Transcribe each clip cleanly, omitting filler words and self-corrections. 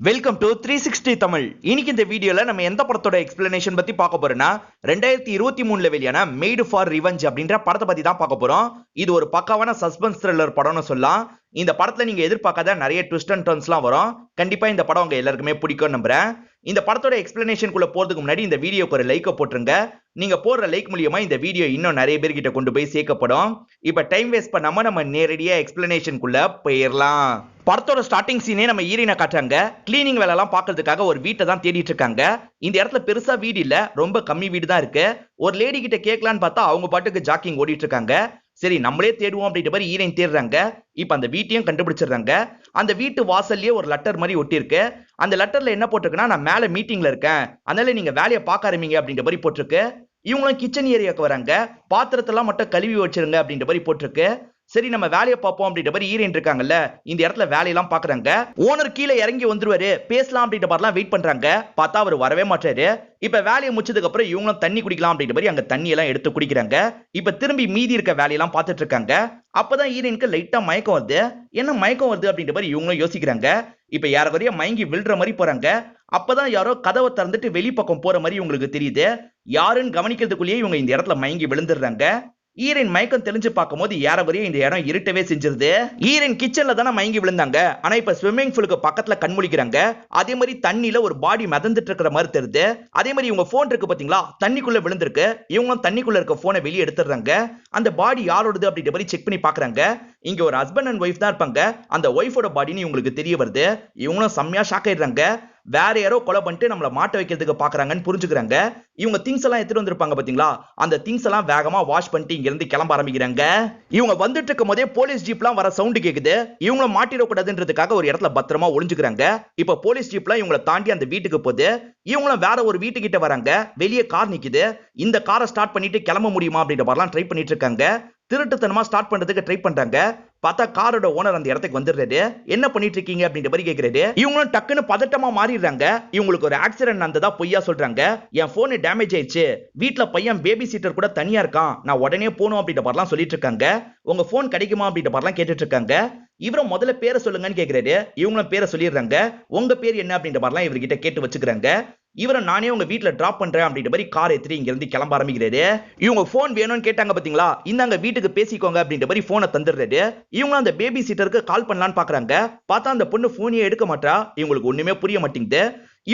Welcome to 360 Tamil. இன்னைக்கு இந்த வீடியோல நம்ம எந்த படத்தோட எக்ஸ்பிளனேஷன் பத்தி பார்க்க போறோம்னா 2023ல வெளியான மேட் ஃபார் ரிவெஞ்ச் அப்படின்ற படத்தை பத்தி தான் பார்க்க போறோம். இது ஒரு பக்காவான சஸ்பென்ஸ் த்ரில்லர் படம்னு சொல்லலாம். இந்த படத்துல நீங்க எதிர்பார்க்காத நிறைய ட்விஸ்ட் அண்ட் டர்ன்ஸ்லாம் வரும். கண்டிப்பா இந்த படம் உங்க எல்லாருக்குமே பிடிக்கும்னு நம்புறேன். இந்த படத்தோட எக்ஸ்பிளனேஷனுக்குள்ள போறதுக்கு முன்னாடி இந்த வீடியோக்கு ஒரு லைக் போட்டுருங்க. நீங்க போடுற லைக் மூலியமா இந்த வீடியோ இன்னும் நிறைய பேர்கிட்ட கொண்டு போய் சேர்க்கப்படும். இப்ப டைம் வேஸ்ட் பண்ணாம நம்ம நேரடியா எக்ஸ்பிளனேஷனுக்குள்ள போயிடலாம். படத்தோட ஸ்டார்டிங் சீனே நம்ம ஹீரோயினை காட்டுறாங்க. கிளீனிங் வேலை எல்லாம் பாக்குறதுக்காக ஒரு வீட்டை தான் தேடிட்டு இருக்காங்க. இந்த இடத்துல பெருசா வீடு இல்ல, ரொம்ப கம்மி வீடு தான் இருக்கு. ஒரு லேடி கிட்ட கேட்கலான்னு பார்த்தா அவங்க பாட்டுக்கு ஜாக்கிங் ஓடிட்டு இருக்காங்க. சரி நம்மளே தேடுவோம் அப்படின்ற மாதிரி ஹீரோயின் தேடுறாங்க. இப்ப அந்த வீட்டையும் கண்டுபிடிச்சிடுறாங்க. அந்த வீட்டு வாசல்லயே ஒரு லெட்டர் மாதிரி ஒட்டி இருக்கு. அந்த லெட்டர்ல என்ன போட்டிருக்குன்னா, நான் மேல மீட்டிங்ல இருக்கேன், அதனால நீங்க வேலையை பார்க்க ஆரம்பிங்க அப்படின்ற மாதிரி போட்டிருக்கு. இவங்களும் கிச்சன் ஏரியாவுக்கு வராங்க. பாத்திரத்தெல்லாம் மட்டும் கழுவி வச்சிருங்க அப்படின்ற மாதிரி போட்டிருக்கு. சரி நம்ம வேலையை பார்ப்போம் அப்படின்ற மாதிரி ஹீரோயின் இருக்காங்கல்ல, இந்த இடத்துல வேலையெல்லாம் பாக்குறாங்க. ஓனர் கீழே இறங்கி வந்துருவாரு, பேசலாம் அப்படின்ற மாதிரிலாம் வெயிட் பண்றாங்க. பார்த்தா அவர் வரவே மாட்டாரு. இப்ப வேலையை முடிச்சதுக்கு அப்புறம் இவங்களும் தண்ணி குடிக்கலாம் அப்படின்ற மாதிரி அங்க தண்ணி எல்லாம் எடுத்து குடிக்கிறாங்க. இப்ப திரும்பி மீதி இருக்க வேலையெல்லாம் பார்த்துட்டு இருக்காங்க. அப்பதான் ஹீரோயினுக்கு லைட்டா மயக்கம் வருது. என்ன மயக்கம் வருது அப்படின்ற மாதிரி இவங்களும் யோசிக்கிறாங்க. இப்ப யாரவரையா மயங்கி விழுற மாதிரி போறாங்க. அப்பதான் யாரோ கதவை திறந்துட்டு வெளிப்பக்கம் போற மாதிரி உங்களுக்கு தெரியுது. யாருன்னு கவனிக்கிறதுக்குள்ளேயே இவங்க இந்த இடத்துல மயங்கி விழுந்துடுறாங்க. ஈரன் மயக்கம் தெரிஞ்சு பார்க்கும்போது யாரவரையும் இந்த இடம் இருட்டவே செஞ்சிருது. ஈரன் கிச்சன்ல தானே மயங்கி விழுந்தாங்க. ஆனா இப்ப ஸ்விம்மிங் பூலுக்கு பக்கத்துல கண்முழிக்கிறாங்க. அதே மாதிரி தண்ணியில ஒரு பாடி மிதந்துட்டு இருக்கிற மாதிரி தெரியுது. அதே மாதிரி இவங்க போன் இருக்கு பாத்தீங்களா, தண்ணிக்குள்ள விழுந்திருக்கு. இவங்களும் தண்ணிக்குள்ள இருக்க போனை வெளியே எடுத்துடுறாங்க. அந்த பாடி யாரோடது அப்படின்ற மாதிரி செக் பண்ணி பாக்குறாங்க. இங்க ஒரு ஹஸ்பண்ட் அண்ட் ஒய்ஃப் தான் இருப்பாங்க. அந்த ஒய்ஃபோட பாடின்னு இவங்களுக்கு தெரிய வருது. இவங்களும் செம்மையா ஷாக் ஆயிடுறாங்க. வேற யாரோ கொலை பண்ணிட்டு நம்மள மாட்ட வைக்கிறதுக்கு பாக்குறாங்கன்னு புரிஞ்சுக்கிறாங்க. இவங்க திங்ஸ் எல்லாம் எடுத்துட்டு வந்திருப்பாங்க பாத்தீங்களா, அந்த திங்ஸ் எல்லாம் வேகமா வாஷ் பண்ணிட்டு இங்க இருந்து கிளம்ப ஆரம்பிக்கிறாங்க. இவங்க வந்துட்டு இருக்கும் போதே போலீஸ் ஜீப்லாம் வர சவுண்ட் கேக்குது. இவங்கள மாட்டிடக்கூடாதுன்றதுக்காக ஒரு இடத்துல பத்திரமா ஒளிஞ்சுக்கிறாங்க. இப்ப போலீஸ் ஜீப்லாம் இவங்களை தாண்டி அந்த வீட்டுக்கு போகுது. இவங்களும் வேற ஒரு வீட்டுக்கிட்ட வராங்க. வெளியே கார் நிக்குது. இந்த காரை ஸ்டார்ட் பண்ணிட்டு கிளம்ப முடியுமா அப்படின்ற மாதிரிலாம் ட்ரை பண்ணிட்டு இருக்காங்க. திருட்டுத்தனமா ஸ்டார்ட் பண்றதுக்கு ட்ரை பண்றாங்க. பார்த்தா காரோட ஓனர் அந்த இடத்துக்கு வந்துடுறாரு. என்ன பண்ணிட்டு இருக்கீங்க அப்படின்ற மாதிரி கேக்குறாரு. இவங்களும் டக்குன்னு பதட்டமா மாறிடுறாங்க. இவங்களுக்கு ஒரு ஆக்சிடென்ட் நடந்ததா பொய்யா சொல்றாங்க. என் போன் டேமேஜ் ஆயிடுச்சு, வீட்ல பையன் பேபி சீட்டர் கூட தனியா இருக்கான், நான் உடனே போகணும் அப்படின்ற மாதிரிலாம் சொல்லிட்டு இருக்காங்க. உங்க போன் கிடைக்குமா அப்படின்ற மாதிரிலாம் கேட்டுட்டு இருக்காங்க. இவரும் முதல்ல பேரை சொல்லுங்கன்னு கேக்குறாரு. இவங்களும் பேரை சொல்லிடுறாங்க. உங்க பேர் என்ன அப்படின்ற மாதிரிலாம் இவர்கிட்ட கேட்டு வச்சுக்கிறாங்க. இவரும் நானே உங்க வீட்ல டிராப் பண்றேன் அப்படின்ற மாதிரி கார் ஏத்தி இங்க இருந்து கிளம்ப ஆரம்பிக்கிறாரு. இவங்க போன் வேணும்னு கேட்டாங்க பாத்தீங்களா, இந்தாங்க வீட்டுக்கு பேசிக்கோங்க அப்படின்ற மாதிரி போனை தந்துடுறாரு. இவங்க அந்த பேபி சீட்டருக்கு கால் பண்ணலான்னு பாக்குறாங்க. பார்த்தா அந்த பொண்ணு போனையே எடுக்க மாட்டா. இவங்களுக்கு ஒண்ணுமே புரிய மாட்டேங்குது.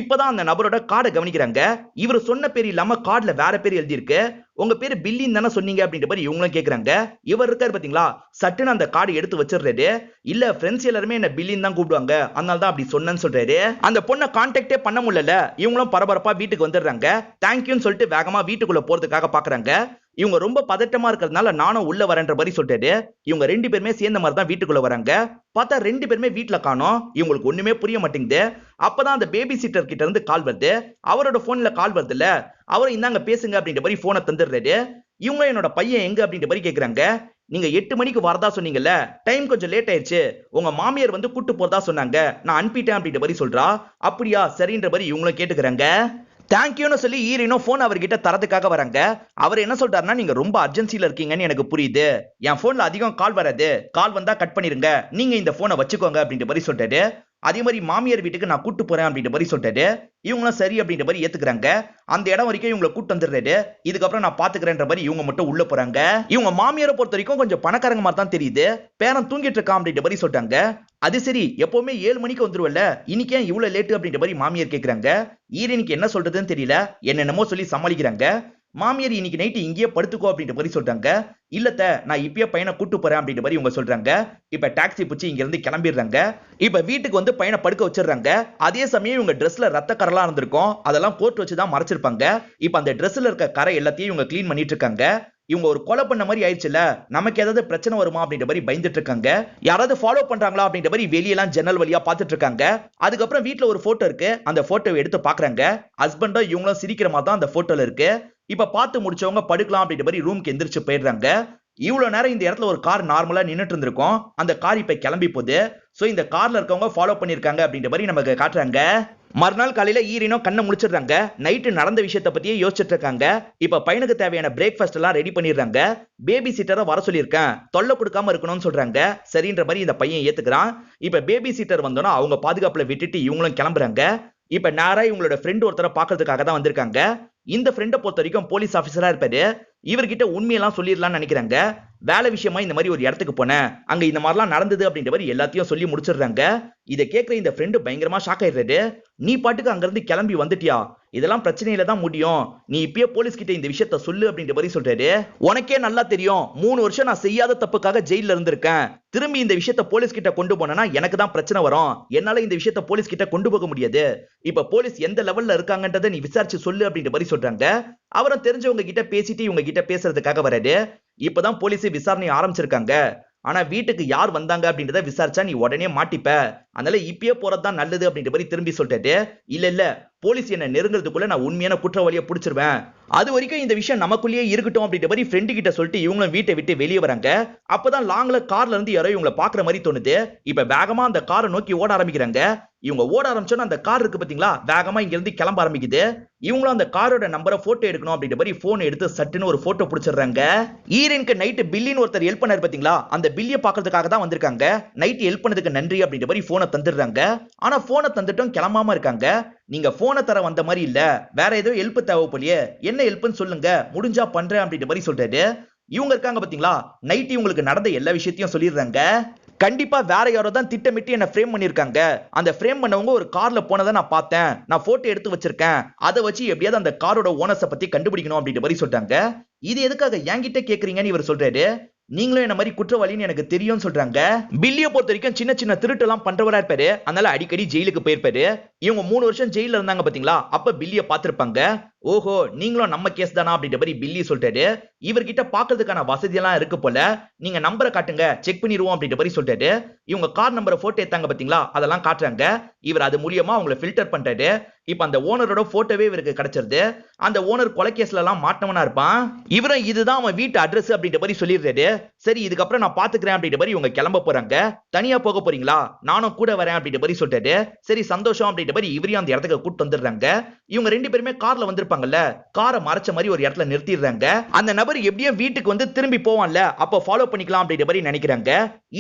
இப்பதான் அந்த நபரோட கார்டை கவனிக்கிறாங்க. இவர் சொன்ன பேர் இல்லாம கார்டுல வேற பேர் எழுதி இருக்கு. உங்க பேரு பில்லின்னு தானே சொன்னீங்க அப்படின்ற மாதிரி இவங்களும் கேக்குறாங்க. இவர் இருக்காரு பாத்தீங்களா, சட்டுன்னு அந்த கார்டு எடுத்து வச்சிடுறாரு. இல்ல ஃப்ரெண்ட்ஸ் எல்லாருமே என்ன பில்லின்னு தான் கூப்பிடுவாங்க, அதனால தான் அப்படி சொன்னேன்னு சொல்றாரு. அந்த பொண்ணை கான்டாக்டே பண்ண முடியல. இவங்களும் பரபரப்பா வீட்டுக்கு வந்துடுறாங்க. தேங்க்யூன்னு சொல்லிட்டு வேகமா வீட்டுக்குள்ள போறதுக்காக பாக்குறாங்க. இவங்க ரொம்ப பதட்டமா இருக்கிறதுனால நானும் உள்ள வரேன்ற மாதிரி சொல்றாரு. இவங்க ரெண்டு பேருமே சேர்ந்த மாதிரி தான் வீட்டுக்குள்ள வராங்க. பார்த்தா ரெண்டு பேருமே வீட்டுல காணோம். இவங்களுக்கு ஒண்ணுமே புரிய மாட்டேங்குது. அப்பதான் அந்த பேபி சீட்டர் கிட்ட இருந்து கால் வருது. அவரோட போன்ல கால் வருது இல்ல, அவரும் இந்தாங்க பேசுங்க அப்படின்ற மாதிரி போனை தந்துடுறாரு. இவங்க என்னோட பையன் எங்க அப்படின்ற மாதிரி கேக்குறாங்க. நீங்க 8 மணிக்கு வரதா சொன்னீங்கல்ல, டைம் கொஞ்சம் லேட் ஆயிடுச்சு, உங்க மாமியார் வந்து கூட்டு போறதா சொன்னாங்க, நான் அனுப்பிட்டேன் அப்படின்ற மாதிரி சொல்றா. அப்படியா சரின்ற மாதிரி இவங்களும் கேட்டுக்கிறாங்க. தேங்க்யூன்னு சொல்லி ஈரனும் போன் அவர்கிட்ட தரதுக்காக வராங்க. அவர் என்ன சொல்றாருன்னா, நீங்க ரொம்ப அர்ஜென்சில இருக்கீங்கன்னு எனக்கு புரியுது, என் போன்ல அதிகம் கால் வராது, கால் வந்தா கட் பண்ணிருங்க, நீங்க இந்த போனை வச்சுக்கோங்க அப்படின்ற மாதிரி சொல்றாரு. அதே மாதிரி மாமியார் வீட்டுக்கு நான் கூட்டு போறேன் அப்படின்ற மாதிரி சொல்றாரு. இவங்களும் சரி அப்படின்ற மாதிரி ஏத்துக்கிறாங்க. அந்த இடம் வரைக்கும் இவங்களை கூட்டு வந்துடுறாரு. இதுக்கப்புறம் நான் பாத்துக்கிறேன்ற மாதிரி இவங்க மட்டும் உள்ள போறாங்க. இவங்க மாமியாரை பொறுத்த வரைக்கும் கொஞ்சம் பணக்காரங்க மாதிரி தான் தெரியுது. பேரன் தூங்கிட்டு இருக்கான் அப்படின்ற மாதிரி சொல்றாங்க. அது சரி எப்பவுமே 7 மணிக்கு வந்துருவல்ல, இன்னைக்கு ஏன் இவ்வளவு லேட்டு அப்படின்ற மாதிரி மாமியார் கேக்குறாங்க. ஈரனுக்கு என்ன சொல்றதுன்னு தெரியல, என்னென்னமோ சொல்லி சமாளிக்கிறாங்க. மாமியார் இன்னைக்கு நைட்டு இங்கேயே படுத்துக்கோ அப்படின்ற மாதிரி சொல்றாங்க. இல்லத்த நான் இப்பயே பையனை கூட்டு போறேன் அப்படின்ற மாதிரி இவங்க சொல்றாங்க. இப்ப டாக்ஸி பிடிச்சி இங்க இருந்து கிளம்பிடுறாங்க. இப்ப வீட்டுக்கு வந்து பையனை படுக்க வச்சிடுறாங்க. அதே சமயம் இவங்க ட்ரெஸ்ல ரத்த கரெல்லாம் இருந்திருக்கும், அதெல்லாம் கோட் வச்சுதான் மறைச்சிருப்பாங்க. இப்ப அந்த ட்ரெஸ்ல இருக்க கரை எல்லாத்தையும் இவங்க கிளீன் பண்ணிட்டு இருக்காங்க. இவங்க ஒரு கொலை பண்ண மாதிரி ஆயிடுச்சுல, நமக்கு ஏதாவது பிரச்சனை வருமா அப்படின்ற மாதிரி பயந்துட்டு இருக்காங்க. யாராவது ஃபாலோ பண்றாங்களா அப்படின்ற மாதிரி வெளியெல்லாம் ஜன்னல் வழியா பார்த்துட்டு இருக்காங்க. அதுக்கப்புறம் வீட்டுல ஒரு போட்டோ இருக்கு. அந்த போட்டோவை எடுத்து பாக்குறாங்க. ஹஸ்பண்டும் இவங்களும் சிரிக்கிற மாதிரி தான் அந்த போட்டோல இருக்கு. இப்ப பார்த்து முடிச்சவங்க படுக்கலாம் அப்படின்ற மாதிரி ரூம்க்கு எந்திரிச்சு போயிடுறாங்க. இவ்வளவு நேரம் இந்த இடத்துல ஒரு கார் நார்மலா நின்னுட்டு இருந்திருக்கும். அந்த கார் இப்ப கிளம்பி போகுது. சோ இந்த கார்ல இருக்கவங்க ஃபாலோ பண்ணிருக்காங்க அப்படின்ற மாதிரி நமக்கு காட்டுறாங்க. மறுநாள் காலையில ஈரினும் கண்ணை முழிச்சிடுறாங்க. நைட்டு நடந்த விஷயத்தை பத்தியே யோசிச்சுட்டு இருக்காங்க. இப்ப பையனுக்கு தேவையான பிரேக்ஃபாஸ்ட் எல்லாம் ரெடி பண்ணிடுறாங்க. பேபி சீட்டரை வர சொல்லியிருக்கேன், தொல்லை கொடுக்காம இருக்கணும்னு சொல்றாங்க. சரின்ற மாதிரி இந்த பையன் ஏத்துக்கிறான். இப்ப பேபி சீட்டர் வந்தோன்னா அவங்க பாதுகாப்புல விட்டுட்டு இவங்களும் கிளம்புறாங்க. இப்ப நேரா இவங்களோட ஃப்ரெண்ட் ஒருத்தரை பாக்குறதுக்காக தான் வந்திருக்காங்க. இந்த ஃப்ரெண்டை பொறுத்த வரைக்கும் போலீஸ் ஆபீசரா இருப்பாரு. இவர்கிட்ட உண்மையெல்லாம் சொல்லிடலாம்னு நினைக்கிறாங்க. வேலை விஷயமா இந்த மாதிரி ஒரு இடத்துக்கு போனேன், அங்க இந்த மாதிரிலாம் நடந்தது அப்படின்ற மாதிரி எல்லாத்தையும் சொல்லி முடிச்சிடுறாங்க. இதை கேட்கிற இந்த ஃப்ரெண்டு பயங்கரமா ஷாக் ஆயிடுறாரு. நீ பாட்டுக்கு அங்க இருந்து கிளம்பி வந்துட்டியா, இதெல்லாம் பிரச்சனையில தான் முடியும், நீ இப்பயே போலீஸ் கிட்ட இந்த விஷயத்த சொல்லு அப்படின்ற மாதிரி சொல்றாரு. உனக்கே நல்லா தெரியும், 3 வருஷம் நான் செய்யாத தப்புக்காக ஜெயில இருந்திருக்கேன். திரும்பி இந்த விஷயத்த போலீஸ் கிட்ட கொண்டு போனா எனக்கு தான் பிரச்சனை வரும். என்னால இந்த விஷயத்த போலீஸ் கிட்ட கொண்டு போக முடியாது. இப்ப போலீஸ் எந்த லெவல்ல இருக்காங்கன்றதை நீ விசாரிச்சு சொல்லு அப்படின்ற மாதிரி சொல்றாங்க. அவரும் தெரிஞ்சவங்க கிட்ட பேசிட்டு இவங்க கிட்ட பேசுறதுக்காக வராரு. இப்பதான் போலீஸ் விசாரணை ஆரம்பிச்சிருக்காங்க. ஆனா வீட்டுக்கு யார் வந்தாங்க அப்படின்றத விசாரிச்சா நீ உடனே மாட்டிப்ப, அதனால இப்பயே போறதுதான் நல்லது அப்படின்ற மாதிரி திரும்பி சொல்லிட்டு, இல்ல போலீஸ் என்ன நெருங்கிறதுக்குள்ள நான் உண்மையான குற்றவாளியை பிடிச்சிருவேன், அது வரைக்கும் இந்த விஷயம் நமக்குள்ளேயே இருக்கட்டும் அப்படின்ற மாதிரி ஃப்ரெண்டு கிட்ட சொல்லிட்டு இவங்களும் வீட்டை விட்டு வெளியே வராங்க. அப்பதான் லாங்ல கார்ல இருந்து யாரோ இவங்களை பாக்குற மாதிரி தோணுது. இப்ப வேகமா அந்த காரை நோக்கி ஓட ஆரம்பிக்கிறாங்க. இவங்க ஓட ஆரம்பிச்சோன்னா அந்த கார் இருக்கு பாத்தீங்களா, வேகமா இங்க இருந்து கிளம்ப ஆரம்பிக்குது. இவங்களும் அந்த காரோட நம்பரை போட்டோ எடுக்கணும் அப்படின்ற மாதிரி போன் எடுத்து சட்டுன்னு ஒரு போட்டோ பிடிச்சிடுறாங்க. ஈரனுக்கு நைட்டு பில்லின்னு ஒருத்தர் ஹெல்ப் பண்ணாரு பாத்தீங்களா, அந்த பில்லியை பாக்குறதுக்காக தான் வந்திருக்காங்க. நைட் ஹெல்ப் பண்ணதுக்கு நன்றி அப்படின்ற மாதிரி போனை தந்துடுறாங்க. ஆனா போனை தந்துட்டும் கிளம்பாம இருக்காங்க. நீங்க போனை தர வந்த மாதிரி இல்ல, வேற ஏதோ ஹெல்ப் தேவைப்படியே, என்ன ஹெல்ப்னு சொல்லுங்க, முடிஞ்சா பண்றேன் அப்படின்ற மாதிரி சொல்றாரு. இவங்க இருக்காங்க பாத்தீங்களா, நைட் இவங்களுக்கு நடந்த எல்லா விஷயத்தையும் சொல்லிடுறாங்க. கண்டிப்பா வேற யாரோ தான் திட்டமிட்டு என்ன ஃப்ரேம் பண்ணிருக்காங்க. அந்த ஃப்ரேம் பண்ணவங்க ஒரு கார்ல போனதை நான் பார்த்தேன், நான் போட்டோ எடுத்து வச்சிருக்கேன், அதை வச்சு எப்படியாவது அந்த காரோட ஓனர்ஸை பத்தி கண்டுபிடிக்கணும் அப்படின்ற மாதிரி சொல்றாங்க. இது எதுக்காக என்கிட்ட கேக்குறீங்கன்னு இவர் சொல்றாரு. நீங்களும் என்ன மாதிரி குற்றவாளின்னு எனக்கு தெரியும் சொல்றாங்க. பில்லியை பொறுத்த வரைக்கும் சின்ன சின்ன திருட்டு எல்லாம் பண்றவரா இருப்பாரு, அதனால அடிக்கடி ஜெயிலுக்கு போயிருப்பாரு. இவங்க 3 வருஷம் ஜெயில இருந்தாங்க பாத்தீங்களா, அப்ப பில்லியை பார்த்திருப்பாங்க. ஓஹோ நீங்களும் நம்ம கேஸ் தானா அப்படின்ற மாதிரி பில்லி சொல்றாரு. இவர்கிட்ட பாக்குறதுக்கான வசதி எல்லாம் இருக்கு போல, நீங்க நம்பரை காட்டுங்க செக் பண்ணிடுவோம் அப்படின்ற மாதிரி சொல்றாரு. இவங்க கார் நம்பரை போட்டோ எடுத்தாங்க பாத்தீங்களா, அதெல்லாம் காட்டுறாங்க. இவர் அது மூலியமா அவங்களை ஃபில்டர் பண்றாரு. இப்ப அந்த ஓனரோட போட்டோவே இவருக்கு கிடைச்சிருது. அந்த ஓனர் கொலை கேஸ்ல எல்லாம் மாட்டவனா இருப்பான். இவரும் இதுதான் அவன் வீட்டு அட்ரஸ் அப்படின்ற மாதிரி சொல்லிடுறாரு. சரி இதுக்கப்புறம் நான் பாத்துக்கிறேன் அப்படின்ற மாதிரி இவங்க கிளம்ப போறாங்க. தனியா போக போறீங்களா, நானும் கூட வரேன் அப்படின்ற மாதிரி சொல்றாரு. சரி சந்தோஷம் அப்படின்ற மாதிரி இவரையும் அந்த இடத்துக்கு கூட்டு வந்துடுறாங்க. இவங்க 2 பேருமே கார்ல வந்திருப்பாங்கல்ல, காரை மறைச்ச மாதிரி ஒரு இடத்துல நிறுத்திடுறாங்க. அந்த நபர் எப்படியும் வீட்டுக்கு வந்து திரும்பி போவான்ல, அப்ப ஃபாலோ பண்ணிக்கலாம் அப்படின்ற மாதிரி நினைக்கிறாங்க.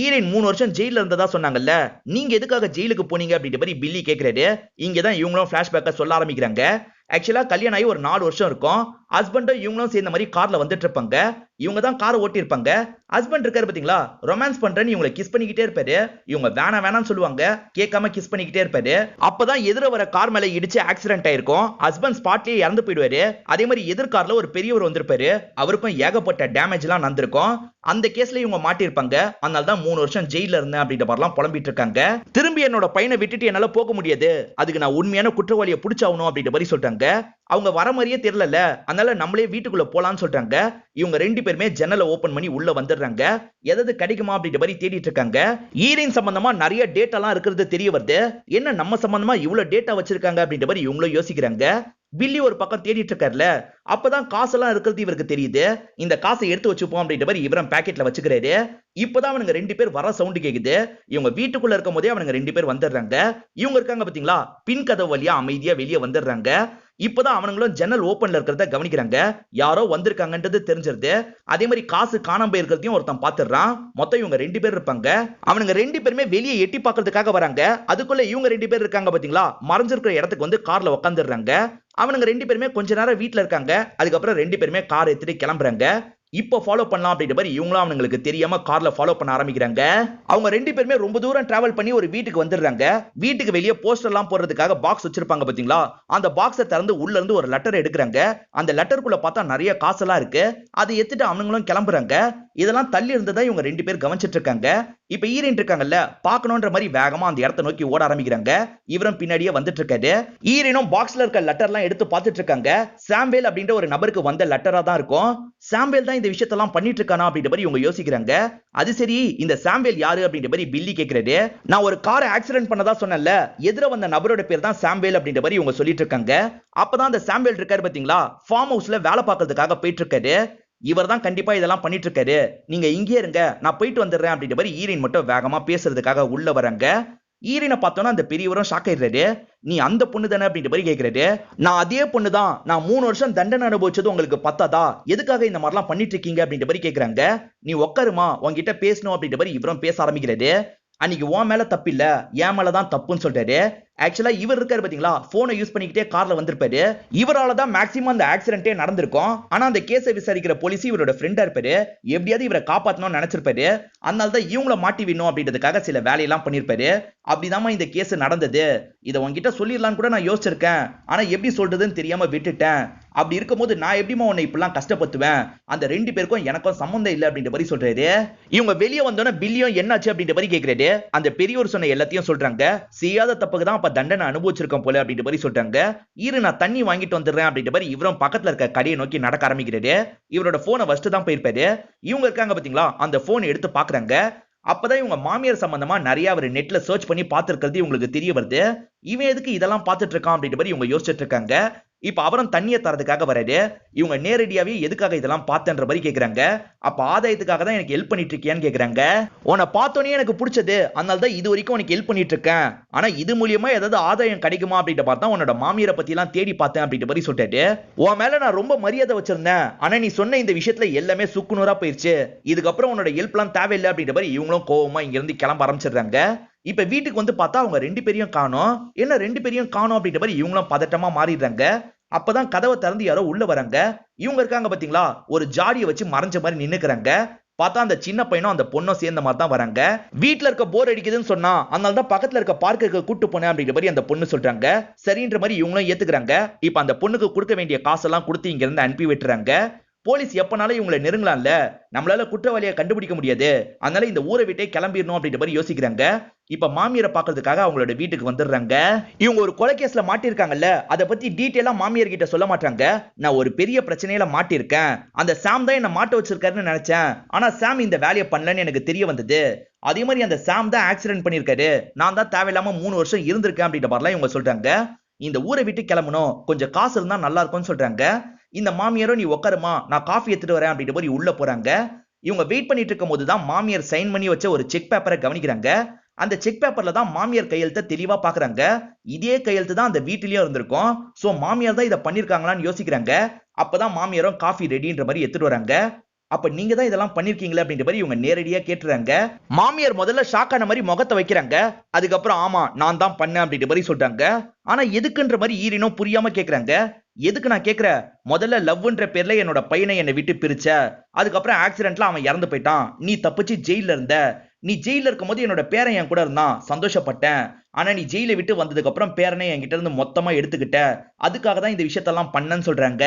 ஈரன் 3 வருஷம் ஜெயில இருந்ததா சொன்னாங்கல்ல, நீங்க எதுக்காக ஜெயிலுக்கு போனீங்க அப்படின்ற மாதிரி பில்லி கேக்குறாரு. இங்கதான் இவங்களும் பிளாஷ்பேக்க சொல்ல ஆரம்பிக்கிறாங்க. ஆக்சுவலா கல்யாணம் ஆகி ஒரு 4 வருஷம் இருக்கும். ஹஸ்பண்டும் இவங்களும் சேர்ந்த மாதிரி கார்ல வந்துட்டு இருப்பாங்க. இவங்க தான் காரை ஓட்டி இருப்பாங்க. ஹஸ்பண்ட் இருக்காரு பாத்தீங்களா, ரொமான்ஸ் பண்றேன்னு இவங்களை கிஸ் பண்ணிக்கிட்டே இருப்பாரு. இவங்க வேணாம்னு சொல்லுவாங்க, கேட்காம கிஸ் பண்ணிக்கிட்டே இருப்பாரு. அப்பதான் எதிர வர கார் மேல இடிச்சு ஆக்சிடென்ட் ஆயிருக்கும். ஹஸ்பண்ட் ஸ்பாட்லயே இறந்து போயிடுவாரு. அதே மாதிரி எதிர்கார்ல ஒரு பெரியவர் வந்திருப்பாரு, அவருக்கும் ஏகப்பட்ட டேமேஜ் எல்லாம் நடந்திருக்கும். அந்த கேஸ்ல இவங்க மாட்டிருப்பாங்க. அதனால தான் 3 வருஷம் ஜெயில இருந்தேன் அப்படின்ற மாதிரிலாம் புலம்பிட்டு இருக்காங்க. திரும்பி என்னோட பையனை விட்டுட்டு என்னால போக முடியாது, அதுக்கு நான் உண்மையான குற்றவாளியை பிடிச்சாகணும் அப்படின்ற மாதிரி சொல்றாங்க. அவங்க வர மாதிரியே தெரியல, அதனால நம்மளே வீட்டுக்குள்ள போலான்னு சொல்றாங்க. இவங்க 2 பேருமே ஜன்னலை ஓபன் பண்ணி உள்ள வந்துடுறாங்க. எதாவது கிடைக்குமா அப்படின்ற மாதிரி தேடிட்டு இருக்காங்க. ஈரின் சம்பந்தமா நிறைய டேட்டா எல்லாம் இருக்கிறது தெரிய வருது. என்ன நம்ம சம்பந்தமா இவ்வளவு டேட்டா வச்சிருக்காங்க அப்படின்ற மாதிரி இவங்களும் யோசிக்கிறாங்க. பில்லி ஒரு பக்கம் தேடிட்டு இருக்காருல, அப்பதான் காசெல்லாம் இருக்கிறது இவருக்கு தெரியுது. இந்த காசை எடுத்து வச்சுப்போம் அப்படின்ற மாதிரி இவரும் பாக்கெட்ல வச்சுக்கிறாரு. இப்பதான் அவனுங்க 2 பேர் வர சவுண்ட் கேக்குது. இவங்க வீட்டுக்குள்ள இருக்கும் போதே அவனுங்க 2 பேர் வந்துடுறாங்க. இவங்க இருக்காங்க பாத்தீங்களா, பின் கதவு வழியா அமைதியா வெளியே வந்துடுறாங்க. இப்பதான் அவனுங்களும் ஜன்னல் ஓபன்ல இருக்கிறத கவனிக்கிறாங்க. யாரோ வந்திருக்காங்கன்றது தெரிஞ்சிருது. அதே மாதிரி காசு காணாம போயிருக்கிறதையும் ஒருத்தன் பாத்துறான். மொத்தம் இவங்க 2 பேர் இருப்பாங்க. அவனுங்க 2 பேருமே வெளியே எட்டி பாக்குறதுக்காக வராங்க. அதுக்குள்ள இவங்க 2 பேர் இருக்காங்க பாத்தீங்களா, மறைஞ்சிருக்கிற இடத்துக்கு வந்து கார்ல உட்காந்துடுறாங்க. அவனுங்க 2 பேருமே கொஞ்ச நேரம் வீட்டுல இருக்காங்க. அதுக்கப்புறம் 2 பேருமே கார் எடுத்துட்டு கிளம்புறாங்க. இப்போ ஃபாலோ பண்ணலாம் அப்படின்ற மாதிரி இவங்களும் அவங்களுக்கு தெரியாம கார்ல ஃபாலோ பண்ண ஆரம்பிக்கிறாங்க. அவங்க 2 பேருமே ரொம்ப தூரம் டிராவல் பண்ணி ஒரு வீட்டுக்கு வந்துடுறாங்க. வீட்டுக்கு வெளியே போஸ்டர் எல்லாம் போடுறதுக்காக பாக்ஸ் வச்சிருப்பாங்க பாத்தீங்களா, அந்த பாக்ஸை திறந்து உள்ள இருந்து ஒரு லெட்டர் எடுக்கிறாங்க. அந்த லெட்டருக்குள்ள பார்த்தா நிறைய காசெல்லாம் இருக்கு. அதை எடுத்துட்டு அவங்களும் கிளம்புறாங்க. இதெல்லாம் தள்ளி இருந்ததா இவங்க 2 பேர் கவனிச்சிட்டு இருக்காங்க. இப்ப ஈரன் இருக்காங்கல்ல, பாக்கணும்ன்ற மாதிரி வேகமா அந்த இடத்தை நோக்கி ஓட ஆரம்பிக்கிறாங்க. இவரும் பின்னாடியே வந்துட்டு இருக்காரு. ஈரனும் பாக்ஸ்ல இருக்க லெட்டர் எல்லாம் எடுத்து பார்த்துட்டு இருக்காங்க. சாம்பேல் அப்படின்ற ஒரு நபருக்கு வந்த லெட்டரா தான் இருக்கும். சாம்பேல் தான் இந்த விஷயத்தெல்லாம் பண்ணிட்டு இருக்கானா அப்படின்ற மாதிரி இவங்க யோசிக்கிறாங்க. அது சரி, இந்த சாம்பேல் யாரு அப்படின்ற மாதிரி பில்லி கேக்குறாரு. நான் ஒரு காரை ஆக்சிடென்ட் பண்ணதா சொன்னேன்ல, எதிர வந்த நபரோட பேர் தான் சாம்பேல் அப்படின்ற மாதிரி இவங்க சொல்லிட்டு இருக்காங்க. அப்பதான் அந்த சாம்பேல் இருக்காரு பாத்தீங்களா, ஃபார்ம் ஹவுஸ்ல வேலை பார்க்கறதுக்காக போயிட்டு இருக்காரு. இவர் தான் கண்டிப்பா இதெல்லாம் பண்ணிட்டு இருக்காரு, நீங்க இங்கே இருங்க நான் போயிட்டு வந்துடுறேன் அப்படின்ற மாதிரி ஈரன் மட்டும் வேகமா பேசுறதுக்காக உள்ள வராங்க. ஈரனை பார்த்தோன்னா அந்த பெரியவரும் ஷாக் ஆயிடுறாரு. நீ அந்த பொண்ணு தானே அப்படின்ற மாதிரி கேட்கிறாரு. நான் அதே பொண்ணு தான், நான் 3 வருஷம் தண்டனை அனுபவிச்சது உங்களுக்கு பத்தாதா, எதுக்காக இந்த மாதிரிலாம் பண்ணிட்டு இருக்கீங்க அப்படின்ற மாதிரி கேட்கறாங்க. நீ உட்காருமா, உன்கிட்ட பேசணும் அப்படின்ற மாதிரி இவரும் பேச ஆரம்பிக்கிறாரு. அன்னைக்கு உன் மேல தப்பு இல்ல, என் மேலதான் தப்புன்னு சொல்றாரு. ஆக்சுவலா இவர் இருக்காரு பாத்தீங்களா, போனை யூஸ் பண்ணிக்கிட்டே கார்ல வந்திருப்பாரு. இவரால தான் மேக்ஸிமம் அந்த ஆக்சிடென்ட்டே நடந்திருக்கும். ஆனா அந்த கேஸை விசாரிக்கிற போலீஸ் இவரோட ஃப்ரெண்டா இருப்பாரு. எப்படியாவது இவரை காப்பாத்தணும்னு நினைச்சிருப்பாரு. அதனால தான் இவங்கள மாட்டி விடணும் அப்படின்றதுக்காக சில வேலையெல்லாம் பண்ணிருப்பாரு. அப்படிதாம்மா இந்த கேஸ் நடந்தது. இதை உன்கிட்ட சொல்லிடலான்னு கூட நான் யோசிச்சிருக்கேன். ஆனா எப்படி சொல்றதுன்னு தெரியாம விட்டுட்டேன். அப்படி இருக்கும்போது நான் எப்படிமா உன்னை இப்படிலாம் கஷ்டப்படுத்துவேன்? அந்த 2 பேருக்கும் எனக்கும் சம்பந்தம் இல்லை அப்படின்ற மாதிரி சொல்றாரு. இவங்க வெளியே வந்தோன்னா பில்லியும் என்னாச்சு அப்படின்ற மாதிரி கேட்கிறாரு. அந்த பெரியவர் சொன்ன எல்லாத்தையும் சொல்றாங்க. செய்யாத தப்புக்கு தான் தண்டனை அனுபவிச்சிருக்கோம் போல அப்படின்ற மாதிரி சொல்றாங்க. இரு நான் தண்ணி வாங்கிட்டு வந்துடுறேன் அப்படின்ற மாதிரி இவரும் பக்கத்துல இருக்க கடையை நோக்கி நடக்க ஆரம்பிக்கிறாரு. இவரோட போனை வச்சுட்டு தான் போயிருப்பாரு. இவங்க இருக்காங்க பாத்தீங்களா, அந்த போன் எடுத்து பாக்குறாங்க. அப்பதான் இவங்க மாமியார் சம்பந்தமா நிறைய அவர் நெட்ல சர்ச் பண்ணி பார்த்திருக்கிறது இவங்களுக்கு தெரிய வருது. இவன் எதுக்கு இதெல்லாம் பார்த்துட்டு இருக்கான் அப்படின்ற மாதிரி இவங்க யோசிச்சுட்டு இருக்காங்க. இப்ப அவரும் தண்ணியை தரதுக்காக வராரு. இவங்க நேரடியாவே எதுக்காக இதெல்லாம் பார்த்தன்ற மாதிரி கேக்குறாங்க. அப்ப ஆதாயத்துக்காக தான் எனக்கு ஹெல்ப் பண்ணிட்டு இருக்கியான்னு கேக்குறாங்க. உன்னை பார்த்தோன்னே எனக்கு பிடிச்சது, அதனால தான் இது வரைக்கும் உனக்கு ஹெல்ப் பண்ணிட்டு இருக்கேன். ஆனா இது மூலியமா ஏதாவது ஆதாயம் கிடைக்குமா அப்படின்ற பார்த்தா உன்னோட மாமியாரை பத்தி எல்லாம் தேடி பார்த்தேன் அப்படின்ற மாதிரி சொல்லிட்டாரு. உன் மேல நான் ரொம்ப மரியாதை வச்சிருந்தேன். ஆனா நீ சொன்ன இந்த விஷயத்துல எல்லாமே சுக்குநூறா போயிருச்சு. இதுக்கப்புறம் உன்னோட ஹெல்ப் எல்லாம் தேவையில்லை அப்படின்ற மாதிரி இவங்களும் கோவமா இங்க இருந்து கிளம்ப ஆரம்பிச்சிடுறாங்க. இப்ப வீட்டுக்கு வந்து பார்த்தா அவங்க 2 பேரையும் காணோம். என்ன 2 பேரையும் காணோம் அப்படின்ற மாதிரி இவங்களும் பதட்டமா மாறிடுறாங்க. அப்பதான் கதவை திறந்து யாரோ உள்ள வராங்க. இவங்க இருக்காங்க பாத்தீங்களா, ஒரு ஜாடியை வச்சு மறைஞ்ச மாதிரி நின்னுக்கிறாங்க. பார்த்தா அந்த சின்ன பையனும் அந்த பொண்ணும் சேர்ந்த மாதிரி தான் வராங்க. வீட்டுல இருக்க போர் அடிக்குதுன்னு சொன்னா அதனால தான் பக்கத்துல இருக்க பார்க்குக்கு கூட்டு போனேன் அப்படின்ற மாதிரி அந்த பொண்ணு சொல்றாங்க. சரின்ற மாதிரி இவங்களும் ஏத்துக்கிறாங்க. இப்ப அந்த பொண்ணுக்கு கொடுக்க வேண்டிய காசெல்லாம் கொடுத்து இங்க இருந்து அனுப்பி விட்டுறாங்க. போலீஸ் எப்பனாலும் இவங்களை நெருங்கலாம்ல, நம்மளால குற்றவாளியை கண்டுபிடிக்க முடியாது, அதனால இந்த ஊரை விட்டே கிளம்பிடணும் அப்படின்ற மாதிரி யோசிக்கிறாங்க. இப்ப மாமியாரை பாக்குறதுக்காக அவங்களோட வீட்டுக்கு வந்துடுறாங்க. இவங்க ஒரு கொலை கேஸ்ல மாட்டிருக்காங்கல்ல, அதை பத்தி டீட்டெயிலா மாமியார் கிட்ட சொல்ல மாட்டாங்க. நான் ஒரு பெரிய பிரச்சனையில மாட்டிருக்கேன், அந்த சாம் தான் என்ன மாட்ட வச்சிருக்காருன்னு நினைச்சேன். ஆனா சாம் இந்த வேலையை பண்ணலன்னு எனக்கு தெரிய வந்தது. அதே மாதிரி அந்த சாம் தான் ஆக்சிடென்ட் பண்ணிருக்காரு, நான் தான் தேவையில்லாம 3 வருஷம் இருந்திருக்கேன் அப்படின்ற மாதிரிலாம் இவங்க சொல்றாங்க. இந்த ஊரை விட்டு கிளம்பணும், கொஞ்சம் காசு இருந்தா நல்லா இருக்கும்னு சொல்றாங்க. இந்த மாமியாரும் நீ உட்காருமா, நான் காஃபி எடுத்துட்டு வரேன் அப்படின்ற மாதிரி உள்ள போறாங்க. இவங்க வெயிட் பண்ணிட்டு இருக்கும் போதுதான் மாமியார் சைன் பண்ணி வச்ச ஒரு செக் பேப்பரை கவனிக்கிறாங்க. அந்த செக் பேப்பர்ல தான் மாமியார் கையெழுத்த தெளிவா பாக்குறாங்க. இதே கையெழுத்து தான் அந்த வீட்டிலயும் இருந்திருக்கும். சோ மாமியார் தான் இதை பண்ணிருக்காங்களான்னு யோசிக்கிறாங்க. அப்பதான் மாமியாரும் காஃபி ரெடின்ற மாதிரி எடுத்துட்டு வராங்க. அப்ப நீங்க தான் இதெல்லாம் பண்ணிருக்கீங்களா அப்படின்ற மாதிரி இவங்க நேரடியா கேட்டுறாங்க. மாமியார் முதல்ல ஷாக் ஆன மாதிரி முகத்தை வைக்கிறாங்க. அதுக்கப்புறம் ஆமா நான் தான் பண்ணேன் அப்படின்ற மாதிரி சொல்றாங்க. ஆனா எதுக்குன்ற மாதிரி ஈரினும் புரியாம கேக்குறாங்க. எதுக்கு நான் கேக்குறேன், முதல்ல லவ்ன்ற பேர்ல என்னோட பையனை என்னை விட்டு பிரிச்ச, அதுக்கப்புறம் ஆக்சிடென்ட்ல அவன் இறந்து போயிட்டான், நீ தப்பிச்சு ஜெயில இருந்த, நீ ஜெயில இருக்கும் போது என்னோட பேரன் என் கூட இருந்தான், சந்தோஷப்பட்டேன். ஆனா நீ ஜெயில விட்டு வந்ததுக்கு அப்புறம் பேரனை என்கிட்ட இருந்து மொத்தமா எடுத்துக்கிட்ட, அதுக்காக தான் இந்த விஷயத்தெல்லாம் பண்ணன்னு சொல்றாங்க.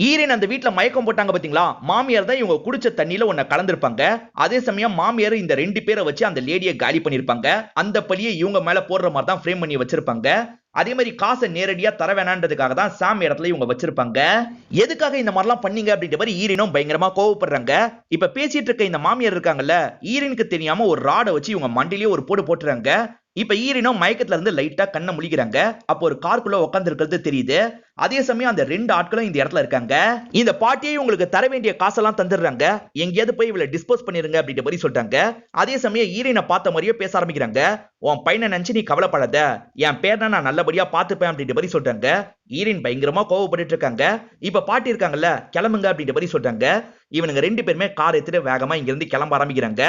ஈரன் அந்த வீட்டுல மயக்கம் போட்டாங்க பாத்தீங்களா, மாமியார் தான் இவங்க குடிச்ச தண்ணியில ஒன்ன கலந்திருப்பாங்க. அதே சமயம் மாமியார் இந்த 2 பேரை வச்சு அந்த லேடியை காலி பண்ணிருப்பாங்க. அந்த பழியை இவங்க மேல போடுற மாதிரி தான் ஃப்ரேம் பண்ணி வச்சிருப்பாங்க. அதே மாதிரி காசை நேரடியா தர வேணான்றதுக்காக தான் சாம் இடத்துல இவங்க வச்சிருப்பாங்க. எதுக்காக இந்த மாதிரிலாம் பண்ணீங்க அப்படின்ற மாதிரி ஈரனும் பயங்கரமா கோவப்படுறாங்க. இப்ப பேசிட்டு இருக்க இந்த மாமியார் இருக்காங்கல்ல, ஈரனுக்கு தெரியாம ஒரு ராடை வச்சு இவங்க மண்டிலேயே ஒரு போடு போட்டுறாங்க. இப்ப ஈரனும் மயக்கத்துல இருந்து லைட்டா கண்ணை முழிக்கிறாங்க. அப்போ ஒரு காருக்குள்ள உட்கார்ந்து இருக்கிறது தெரியுது. அதே சமயம் அந்த 2 ஆட்களும் இந்த இடத்துல இருக்காங்க. இந்த பாட்டியை உங்களுக்கு தர வேண்டிய காசெல்லாம் தந்துடுறாங்க, எங்கேயாவது போய் இவளை டிஸ்போஸ் பண்ணிருங்க அப்படின்ற மாதிரி சொல்றாங்க. அதே சமயம் ஈரனை பார்த்த மாதிரியே பேச ஆரம்பிக்கிறாங்க. உன் பையனை நினைச்சு நீ கவலைப்படாத, என் பேரை நான் நல்லபடியா பாத்துப்பேன் அப்படின்ற மாதிரி சொல்றாங்க. ஈரன் பயங்கரமா கோவப்பட்டு இருக்காங்க. இப்ப பாட்டி இருக்காங்கல்ல, கிளம்புங்க அப்படின்ற மாதிரி சொல்றாங்க. இவனுங்க 2 பேருமே கார் எடுத்துட்டு வேகமா இங்க இருந்து கிளம்ப ஆரம்பிக்கிறாங்க.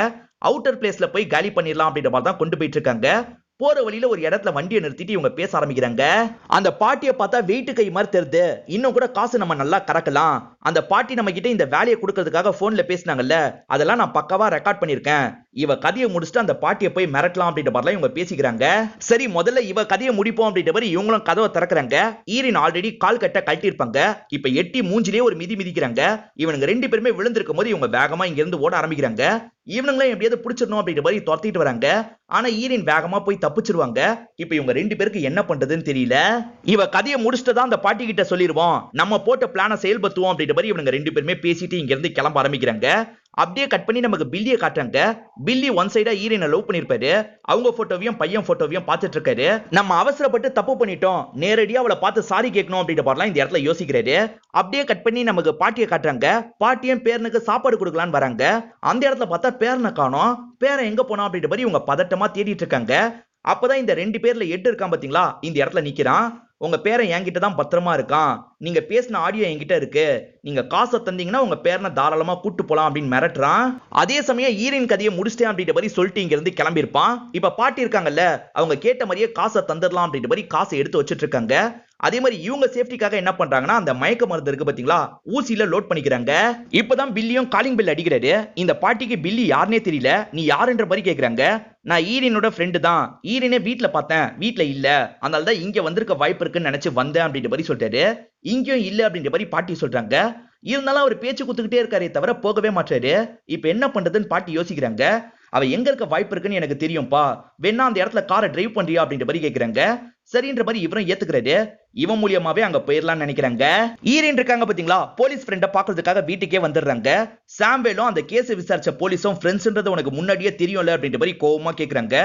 அவுட்டர் பிளேஸ்ல போய் காலி பண்ணிடலாம் அப்படின்ற மாதிரி தான் கொண்டு போயிட்டு இருக்காங்க. போற வழியில ஒரு இடத்துல வண்டியை நிறுத்திட்டு இவங்க பேச ஆரம்பிக்கிறாங்க. அந்த பாட்டியை பார்த்தா வெயிட்டு கை மாதிரி தெரியுது, இன்னும் கூட காசு நம்ம நல்லா கறக்கலாம். அந்த பாட்டி நம்ம கிட்ட இந்த வேலையை கொடுக்கறதுக்காக போன்ல பேசினாங்கல்ல, அதெல்லாம் நான் பக்காவா ரெக்கார்ட் பண்ணிருக்கேன். இவ கதையை முடிச்சுட்டு அந்த பாட்டியை போய் மிரட்டலாம் அப்படின்ற மாதிரிலாம் இவங்க பேசிக்கிறாங்க. சரி முதல்ல இவ கதையை முடிப்போம் அப்படின்ற மாதிரி இவங்களும் கதவை திறக்கிறாங்க. ஈரின் ஆல்ரெடி கால் கட்ட கட்டிருப்பாங்க. இப்ப எட்டி மூஞ்சிலேயே ஒரு மிதி மிதிக்கிறாங்க. இவனுங்க 2 பேருமே விழுந்திருக்கும் போது இவங்க வேகமா இங்க இருந்து ஓட ஆரம்பிக்கிறாங்க. இவனுங்களும் எப்படியாவது பிடிச்சிடணும் அப்படின்ற மாதிரி துரத்திட்டு வராங்க. ஆனா ஈரின் வேகமா போய் தப்பிச்சிருவாங்க. இப்ப இவங்க 2 பேருக்கு என்ன பண்றதுன்னு தெரியல. இவ கதையை முடிச்சுட்டு தான் அந்த பாட்டி கிட்ட சொல்லிடுவோம், நம்ம போட்ட பிளான செயல்படுத்துவோம் அப்படின்ற மாதிரி இவங்க 2 பேருமே பேசிட்டு இங்க இருந்து கிளம்ப ஆரம்பிக்கிறாங்க. அப்படியே கட் பண்ணி நமக்கு பில்லியை காட்டுறாங்க. பில்லி ஒன் சைடா ஈரனை லவ் பண்ணிருப்பாரு. அவங்க போட்டோவையும் பையன் போட்டோவையும் பார்த்துட்டு இருக்காரு. நம்ம அவசரப்பட்டு தப்பு பண்ணிட்டோம், நேரடியா அவளை பார்த்து சாரி கேட்கணும் அப்படின்ற மாதிரிலாம் இந்த இடத்துல யோசிக்கிறாரு. அப்படியே கட் பண்ணி நமக்கு பாட்டியை காட்டுறாங்க. பாட்டியும் பேரனுக்கு சாப்பாடு கொடுக்கலான்னு வராங்க. அந்த இடத்துல பார்த்தா பேரனை காணோம். பேரன் எங்க போனா அப்படின்ற மாதிரி இவங்க பதட்டமா தேடிட்டு இருக்காங்க. அப்பதான் இந்த 2 பேர்ல எட்டு இருக்கான் பாத்தீங்களா, இந்த இடத்துல நிக்கிறான். உங்க பேரன் என்கிட்ட தான் பத்திரமா இருக்கான். நீங்க பேசின ஆடியோ என்கிட்ட இருக்கு. நீங்க காசை தந்தீங்கன்னா உங்க பேரனை தாராளமா கூட்டு போலாம் அப்படின்னு மிரட்டுறான். அதே சமயம் ஈரின் கதையை முடிச்சிட்டேன் அப்படின்ற மாதிரி சொல்லிட்டு இங்க இருந்து கிளம்பியிருப்பான். இப்ப பாட்டி இருக்காங்கல்ல, அவங்க கேட்ட மாதிரியே காசை தந்துடலாம் அப்படின்ற மாதிரி காசை எடுத்து வச்சிட்டு இருக்காங்க. அதே மாதிரி இவங்க சேஃப்டிக்காக என்ன பண்றாங்கன்னா, அந்த மயக்க மருந்து இருக்கு பாத்தீங்களா, ஊசியில லோட் பண்ணிக்கிறாங்க. இப்பதான் பில்லியும் காலிங் பெல் அடிக்கிறாரு. இந்த பாட்டிக்கு பில்லி யாருனே தெரியல. நீ யாருன்ற மாதிரி கேக்குறாங்க. நான் ஈரினோட ஃப்ரெண்டு தான். ஈரினே வீட்ல பார்த்தேன், வீட்ல இல்ல, அதனால தான் இங்க வந்திருக்க வாய்ப்பு இருக்குன்னு நினைச்சு வந்தேன் அப்படின்ற மாதிரி சொல்லிட்டாரு. இங்கேயும் இல்ல அப்படின்ற மாதிரி பாட்டி சொல்றாங்க. இருந்தாலும் அவர் பேச்சு குத்துக்கிட்டே இருக்காரே தவிர போகவே மாட்டாரு. இப்ப என்ன பண்றதுன்னு பாட்டி யோசிக்கிறாங்க. அவ எங்க இருக்க வாய்ப்பு இருக்குன்னு எனக்கு தெரியும்பா, வேணா அந்த இடத்துல காரை டிரைவ் பண்றியா அப்படின்ற மாதிரி கேக்குறாங்க. சரின்ற மாதிரி இவரும் ஏத்துக்கிறாரு. இவன் மூலியமாவே அங்க போயிடலாம்னு நினைக்கிறாங்க. ஈரின் இருக்காங்க பாத்தீங்களா, போலீஸ் ஃப்ரெண்ட பாக்குறதுக்காக வீட்டுக்கே வந்துடுறாங்க. சாம்வேலும் அந்த கேஸ் விசாரிச்ச போலீஸும் ஃப்ரெண்ட்ஸ்ன்றது உனக்கு முன்னாடியே தெரியும்ல அப்படின்ற மாதிரி கோவமா கேக்குறாங்க.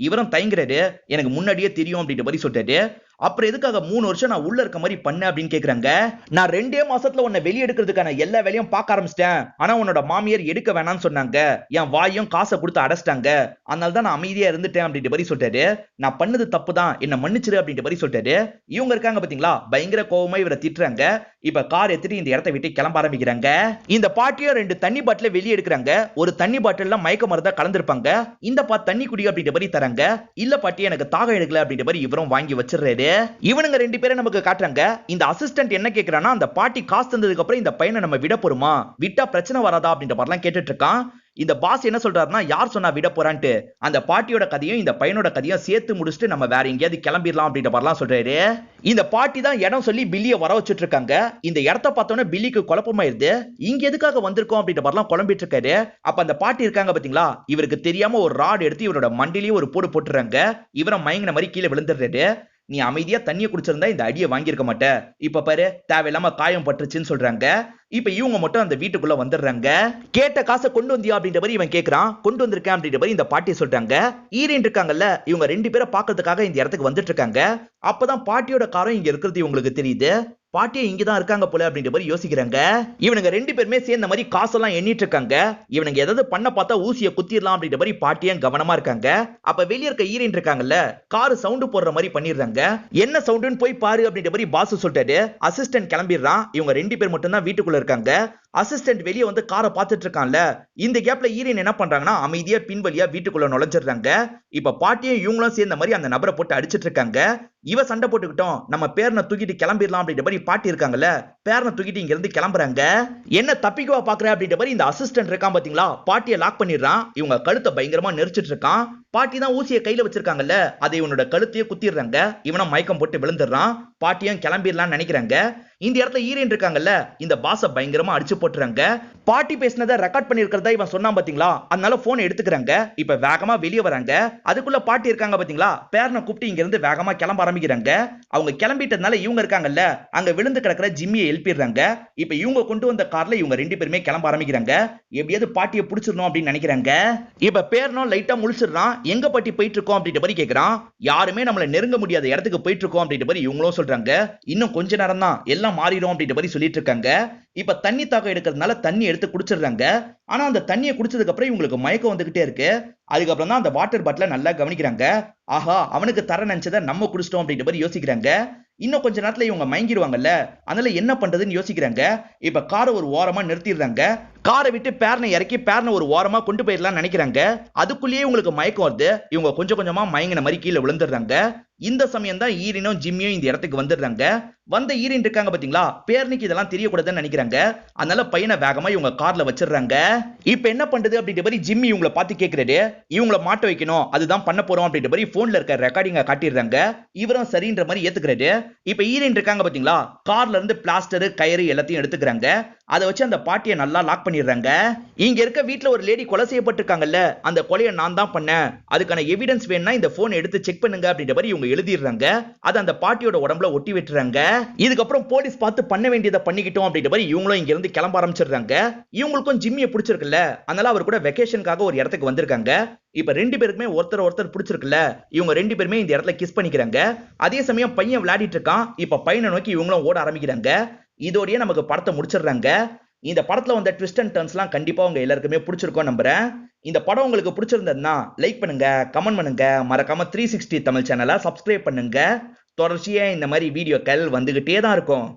இவரும் தயங்குறாரு. எனக்கு முன்னாடியே தெரியும் அப்படின்ற மாதிரி சொல்றாரு. அப்புறம் எதுக்காக 3 வருஷம் நான் உள்ள இருக்க மாதிரி பண்ண அப்படின்னு கேக்குறாங்க. நான் 2 மாசத்துல உன்னை வெளியே எடுக்கிறதுக்கான எல்லா வேலையும் பார்க்க ஆரம்பிச்சிட்டேன். ஆனா உன்னோட மாமியார் எடுக்க வேணாம்னு சொன்னாங்க. என் வாயும் காசை கொடுத்து அடைச்சிட்டாங்க. அதனால தான் நான் அமைதியா இருந்துட்டேன் அப்படின்ற மாதிரி சொல்றாரு. நான் பண்ணது தப்பு தான், என்ன மன்னிச்சிரு அப்படின்ற மாதிரி சொல்றாரு. இவங்க இருக்காங்க பாத்தீங்களா, பயங்கர கோவமா இவரை திட்டுறாங்க. இப்ப கார் எடுத்துட்டு இந்த இடத்தை விட்டு கிளம்ப ஆரம்பிக்கிறாங்க. இந்த பாட்டியும் 2 தண்ணி பாட்டில வெளியே எடுக்கிறாங்க. ஒரு தண்ணி பாட்டில மயக்க மருந்தா கலந்துருப்பாங்க. இந்த தண்ணி குடி அப்படின்ற மாதிரி தராங்க. இல்ல பாட்டி எனக்கு தாகம் எடுக்கல அப்படின்ற மாதிரி இவரும் வாங்கி வச்சிடுறாரு. இவனுங்க 2 பேரும் நமக்கு காட்டுறாங்க. இந்த அசிஸ்டன்ட் என்ன கேக்குறானா, அந்த பாட்டி காசு தந்ததுக்கு அப்புறம் இந்த பையனை நம்ம விட போறோமா, விட்டா பிரச்சனை வராதா அப்படின்ற மாதிரிலாம் கேட்டுட்டு இருக்கான். இந்த பாஸ் என்ன சொல்றாருன்னா, யார் சொன்னா விட போறான்ட்டு, அந்த பாட்டியோட கதையும் இந்த பையனோட கதையும் சேர்த்து முடிச்சுட்டு நம்ம வேற எங்கேயாவது கிளம்பிடலாம் அப்படின்ற மாதிரிலாம் சொல்றாரு. இந்த பாட்டி தான் இடம் சொல்லி பில்லிய வர வச்சுட்டு இருக்காங்க. இந்த இடத்த பார்த்தோன்னே பில்லிக்கு குழப்பமாயிருது. இங்க எதுக்காக வந்திருக்கோம் அப்படின்ற மாதிரிலாம் குழம்பிட்டு இருக்காரு. அப்ப அந்த பாட்டி இருக்காங்க பாத்தீங்களா, இவருக்கு தெரியாம ஒரு ராட் எடுத்து இவரோட மண்டிலேயே ஒரு போடு போட்டுறாங்க. இவரை மயங்கின மாதிரி கீழே விழுந்துடுறாரு. நீ அமைதியா தண்ணியை குடிச்சிருந்தா இந்த அடியை வாங்கியிருக்க மாட்ட, இப்ப பாரு தேவையில்லாம காயம் பட்டுருச்சுன்னு சொல்றாங்க. இப்ப இவங்க மட்டும் அந்த வீட்டுக்குள்ள வந்துடுறாங்க. கேட்ட காசை கொண்டு வந்தியா அப்படின்ற மாதிரி இவன் கேக்குறான். கொண்டு வந்திருக்கேன் அப்படின்ற மாதிரி இந்த பாட்டி சொல்றாங்க. ஈரின் இருக்காங்கல்ல, இவங்க 2 பேரை பாக்குறதுக்காக இந்த இடத்துக்கு வந்துட்டு இருக்காங்க. அப்பதான் பாட்டியோட காரம் இங்க இருக்கிறது இவங்களுக்கு தெரியுது. பாட்டியை இங்கதான் இருக்காங்க போல அப்படின்ற மாதிரி யோசிக்கிறாங்க. இவனுங்க 2 பேருமே சேர்ந்த மாதிரி காசெல்லாம் எண்ணிட்டு இருக்காங்க. இவனுங்க ஏதாவது பண்ண பார்த்தா ஊசியை குத்திரலாம் அப்படின்ற மாதிரி பாட்டியும் கவனமா இருக்காங்க. அப்ப வெளியே இருக்க ஈரின் இருக்காங்கல்ல, கார் சவுண்ட் போடுற மாதிரி பண்ணிடுறாங்க. என்ன சவுண்டுன்னு போய் பாரு அப்படின்ற மாதிரி பாஸ் சொல்லிட்டாரு. அசிஸ்டன்ட் கிளம்பிடுறான். இவங்க 2 பேர் மட்டும் தான் வீட்டுக்குள்ள இருக்காங்க. அசிஸ்டன்ட் வெளியே வந்து காரை பார்த்துட்டு இருக்கான்ல. இந்த கேப்ல ஈரின் என்ன பண்றாங்கன்னா, அமைதியா பின்வழியா வீட்டுக்குள்ள நுழைஞ்சிடுறாங்க. இப்ப பாட்டியும் இவங்களும் சேர்ந்த மாதிரி அந்த நபரை போட்டு அடிச்சிட்டு இருக்காங்க. இவ சண்டை போட்டுக்கிட்டோம், நம்ம பேரனை தூக்கிட்டு கிளம்பிடலாம் அப்படின்ற மாதிரி பாட்டி இருக்காங்கல்ல, பேரனை தூக்கிட்டு இங்க இருந்து கிளம்புறாங்க. என்ன தப்பிக்கவா பாக்குற அப்படின்ற மாதிரி இந்த அசிஸ்டன்ட் இருக்கான் பாத்தீங்களா, பாட்டியை லாக் பண்ணிடுறான். இவங்க கழுத்தை பயங்கரமா நெரிச்சிட்டு இருக்கான். பாட்டி தான் ஊசியை கையில வச்சிருக்காங்கல்ல, அதை இவனோட கழுத்தையே குத்திடுறாங்க. இவனை மயக்கம் போட்டு விழுந்துடுறான். பாட்டியும் கிளம்பிடலாம்னு நினைக்கிறாங்க. இந்த இடத்துல ஈரின் இருக்காங்கல்ல, இந்த பாஸ பயங்கரமா அடிச்சு போட்டுறாங்க. பாட்டி பேசினதை ரெக்கார்ட் பண்ணிருக்கிறதா இவன் சொன்னான் பாத்தீங்களா, அதனால போன் எடுத்துக்கிறாங்க. இப்ப வேகமா வெளியே வராங்க. அதுக்குள்ள பாட்டி இருக்காங்க பாத்தீங்களா, பேரனை கூப்பிட்டு இங்க இருந்து வேகமா கிளம்ப ஆரம்பிக்கிறாங்க. அவங்க கிளம்பிட்டதுனால இவங்க இருக்காங்கல்ல, அங்க விழுந்து கிடக்கிற ஜிம்மியை எழுப்பிடுறாங்க. இப்ப இவங்க கொண்டு வந்த கார்ல இவங்க 2 பேருமே கிளம்ப ஆரம்பிக்கிறாங்க. எப்படியாவது பாட்டியை பிடிச்சிடணும் அப்படின்னு நினைக்கிறாங்க. இப்ப பேரனும் லைட்டா முழிச்சிடுறான். எங்க பாட்டி போயிட்டு இருக்கோம் அப்படின்ற மாதிரி கேக்குறான். யாருமே நம்மள நெருங்க முடியாத இடத்துக்கு போயிட்டு இருக்கோம் அப்படின்ற மாதிரி இவங்களும் சொல்றாங்க. இன்னும் கொஞ்ச நேரம் தான் எல்லாம் மாறிடும் அப்படின்ற மாதிரி சொல்லிட்டு இருக்காங்க. இப்ப தண்ணி தாக்கம் எடுக்கிறதுனால தண்ணி எடுத்து குடிச்சிடுறாங்க. ஆனா அந்த தண்ணியை குடிச்சதுக்கு அப்புறம் இவங்களுக்கு மயக்கம் வந்துகிட்டே இருக்கு. அதுக்கப்புறம் தான் அந்த வாட்டர் பாட்டில நல்லா கவனிக்கிறாங்க. ஆஹா, அவனுக்கு தர நினைச்சதை நம்ம குடிச்சிட்டோம் அப்படின்ற மாதிரி யோசிக்கிறாங்க. இன்னும் கொஞ்ச நேரத்துல இவங்க மயங்கிடுவாங்கல்ல, அதனால என்ன பண்றதுன்னு யோசிக்கிறாங்க. இப்ப காரை ஒரு ஓரமா நிறுத்திடுறாங்க. காரை விட்டு பேரனை இறக்கி பேரனை ஒரு ஓரமா கொண்டு போயிடலாம் நினைக்கிறாங்க. அதுக்குள்ளேயே உங்களுக்கு மயக்கம் வருது. இவங்க கொஞ்சம் கொஞ்சமா மயங்கின மாதிரி கீழே விழுந்துடுறாங்க. இந்த சமயம் தான் ஈரினும் ஜிம்மியும் இந்த இடத்துக்கு வந்துடுறாங்க. வந்த ஈரின் இருக்காங்க பாத்தீங்களா, பேரனுக்கு இதெல்லாம் தெரியக்கூடாதுன்னு நினைக்கிறாங்க. அதனால பையனை வேகமா இவங்க கார்ல வச்சிடுறாங்க. இப்ப என்ன பண்றது அப்படின்ற மாதிரி ஜிம்மி இவங்களை பார்த்து கேட்கிறாரு. இவங்களை மாட்ட வைக்கணும், அதுதான் பண்ண போறோம் அப்படின்ற மாதிரி போன்ல இருக்க ரெக்கார்டிங்க காட்டிடுறாங்க. இவரும் சரின்ற மாதிரி ஏத்துக்கிறாரு. இப்ப ஈரின் இருக்காங்க பாத்தீங்களா, கார்ல இருந்து பிளாஸ்டர் கயிறு எல்லாத்தையும் எடுத்துக்கிறாங்க. அதை வச்சு அந்த பாட்டியை நல்லா லாக் பண்ணிடுறாங்க. இங்க இருக்க வீட்டுல ஒரு லேடி கொலை செய்யப்பட்டிருக்காங்கல்ல, அந்த கொலையை நான் தான் பண்ணேன், அதுக்கான எவிடன்ஸ் வேணும்னா இந்த போன் எடுத்து செக் பண்ணுங்க அப்படின்ற மாதிரி இவங்க எழுதிடுறாங்க. அதை அந்த பாட்டியோட உடம்புல ஒட்டி விட்டுறாங்க. இதுக்கப்புறம் போலீஸ் பார்த்து பண்ண வேண்டியதை பண்ணிக்கிட்டோம் அப்படின்ற மாதிரி இவங்களும் இங்க இருந்து கிளம்ப ஆரம்பிச்சிடுறாங்க. இவங்களுக்கும் ஜிம்மியை பிடிச்சிருக்குல்ல, அதனால அவர் கூட வெக்கேஷனுக்காக ஒரு இடத்துக்கு வந்திருக்காங்க. இப்ப 2 பேருக்குமே ஒருத்தர் பிடிச்சிருக்குல்ல, இவங்க 2 பேருமே இந்த இடத்துல கிஸ் பண்ணிக்கிறாங்க. அதே சமயம் பையன் விளையாடிட்டு இருக்கான். இப்ப பையனை நோக்கி இவங்களும் ஓட ஆரம்பிக்கிறாங்க. இதோடய நமக்கு படத்தை முடிச்சிடுறாங்க. இந்த படத்துல வந்த ட்விஸ்ட் அண்ட் டர்ன்ஸ்லாம் கண்டிப்பா உங்க எல்லாருக்குமே பிடிச்சிருக்கும் நம்புறேன். இந்த படம் உங்களுக்கு பிடிச்சிருந்ததுன்னா லைக் பண்ணுங்க, கமெண்ட் பண்ணுங்க, மறக்காம 360 தமிழ் சேனலை சப்ஸ்கிரைப் பண்ணுங்க. தொடர்ச்சியா இந்த மாதிரி வீடியோக்கள் வந்துகிட்டே தான் இருக்கும்.